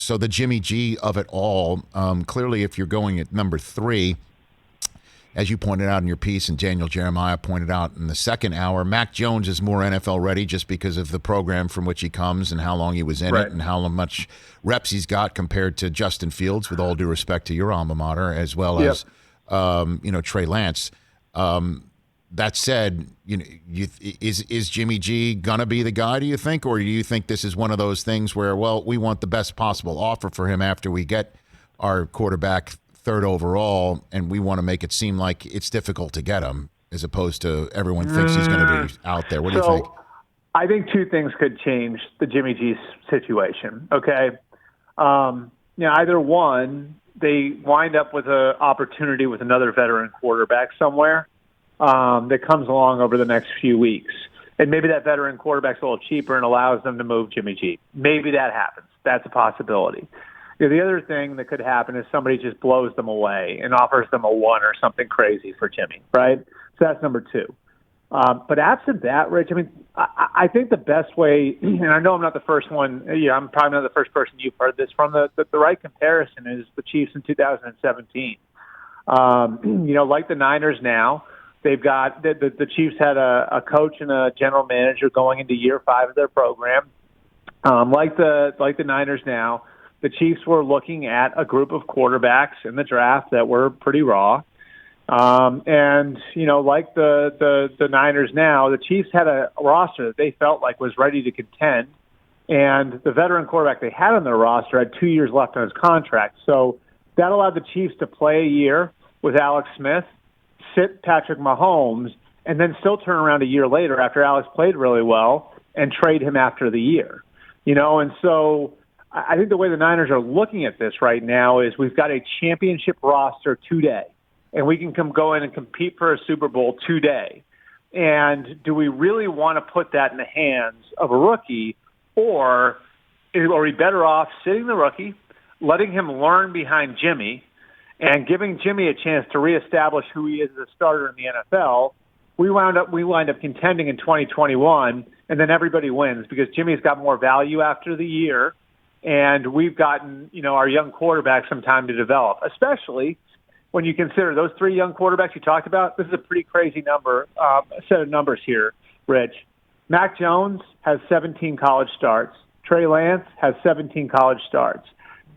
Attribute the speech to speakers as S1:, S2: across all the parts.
S1: So the Jimmy G of it all, clearly if you're going at number 3, as you pointed out in your piece and Daniel Jeremiah pointed out in the second hour, Mac Jones is more NFL ready just because of the program from which he comes and how long he was in it and how much reps he's got compared to Justin Fields, with all due respect to your alma mater, as well as, Trey Lance. That said, is Jimmy G gonna be the guy, do you think, or do you think this is one of those things where, well, we want the best possible offer for him after we get our quarterback 3rd overall, and we want to make it seem like it's difficult to get him, as opposed to everyone thinks he's going to be out there? What do you think?
S2: I think 2 things could change the Jimmy G situation. Okay, either one, they wind up with an opportunity with another veteran quarterback somewhere that comes along over the next few weeks. And maybe that veteran quarterback's a little cheaper and allows them to move Jimmy G. Maybe that happens. That's a possibility. The other thing that could happen is somebody just blows them away and offers them a 1 or something crazy for Jimmy, right? So that's number 2. But absent that, Rich, I think the best way, and I know I'm not the first one, I'm probably not the first person you've heard this from, the right comparison is the Chiefs in 2017. Like the Niners now, they've got, the Chiefs had a coach and a general manager going into year 5 of their program. Like the Niners now, the Chiefs were looking at a group of quarterbacks in the draft that were pretty raw. Like the Niners now, the Chiefs had a roster that they felt like was ready to contend. And the veteran quarterback they had on their roster had 2 years left on his contract. So that allowed the Chiefs to play a year with Alex Smith, sit Patrick Mahomes, and then still turn around a year later after Alex played really well and trade him after the year. And so I think the way the Niners are looking at this right now is we've got a championship roster today, and we can go in and compete for a Super Bowl today. And do we really want to put that in the hands of a rookie, or are we better off sitting the rookie, letting him learn behind Jimmy, and giving Jimmy a chance to reestablish who he is as a starter in the NFL? We wind up contending in 2021, and then everybody wins because Jimmy's got more value after the year. And we've gotten, our young quarterback some time to develop, especially when you consider those 3 young quarterbacks you talked about. This is a pretty crazy set of numbers here, Rich. Mac Jones has 17 college starts. Trey Lance has 17 college starts.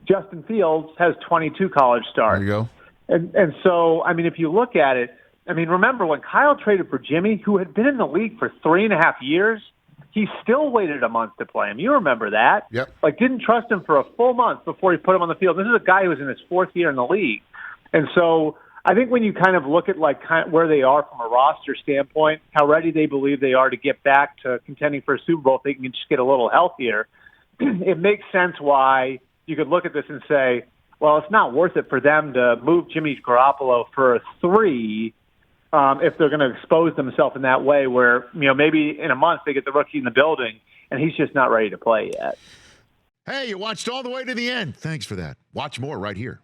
S2: Justin Fields has 22 college starts.
S1: There you go.
S2: And so, if you look at it, remember when Kyle traded for Jimmy, who had been in the league for 3.5 years, he still waited a month to play him. You remember that?
S1: Yep.
S2: Didn't trust him for a full month before he put him on the field. This is a guy who was in his 4th year in the league. And so I think when you kind of look at where they are from a roster standpoint, how ready they believe they are to get back to contending for a Super Bowl if they can just get a little healthier, it makes sense why you could look at this and say, well, it's not worth it for them to move Jimmy Garoppolo for a 3 if they're going to expose themselves in that way where, maybe in a month they get the rookie in the building and he's just not ready to play yet.
S1: Hey, you watched all the way to the end. Thanks for that. Watch more right here.